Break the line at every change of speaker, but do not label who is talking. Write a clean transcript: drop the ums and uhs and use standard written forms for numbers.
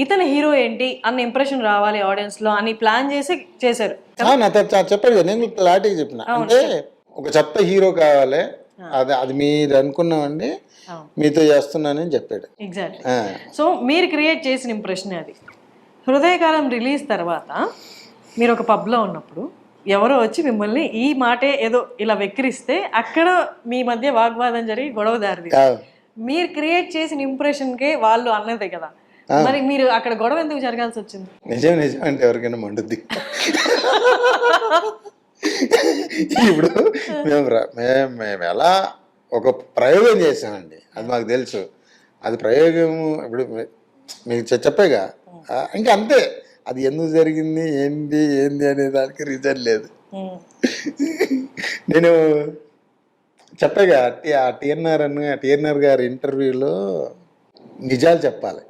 ఇతను హీరో ఏంటి అన్న ఇంప్రెషన్ రావాలి ఆడియన్స్ లో అని ప్లాన్ చేసి చేశారు.
నాతో చెప్పాడు కదా, నేను క్లారిటీగా చెప్పిన. అంటే ఒక చెత్త హీరో కావాలి, అది మీరు అనుకున్నామండి, మీతో చేస్తున్నానని చెప్పాడు.
ఎగ్జాక్ట్లీ. సో మీరు క్రియేట్ చేసిన ఇంప్రెషన్ అది. హృదయకాలం రిలీజ్ తర్వాత మీరు ఒక పబ్లో ఉన్నప్పుడు ఎవరో వచ్చి మిమ్మల్ని ఈ మాటే ఏదో ఇలా వెక్కిరిస్తే అక్కడ మీ మధ్య వాగ్వాదం జరిగి గొడవ దారిది. మీరు క్రియేట్ చేసిన ఇంప్రెషన్కే వాళ్ళు అన్నదే కదా, మరి మీరు అక్కడ గొడవ ఎందుకు జరగాల్సి వచ్చింది?
నిజం అంటే ఎవరికైనా మండుద్ది. ఇప్పుడు మేము ఎలా ఒక ప్రయోగం చేసామండి, అది మాకు తెలుసు. అది ప్రయోగం ఇప్పుడు మీకు చెప్పేగా, ఇంకా అంతే. అది ఎందుకు జరిగింది ఏంది అనే దానికి రీజన్ లేదు. నేను చెప్పాగా, టిఎన్ఆర్ గారి ఇంటర్వ్యూలో నిజాలు చెప్పాలి.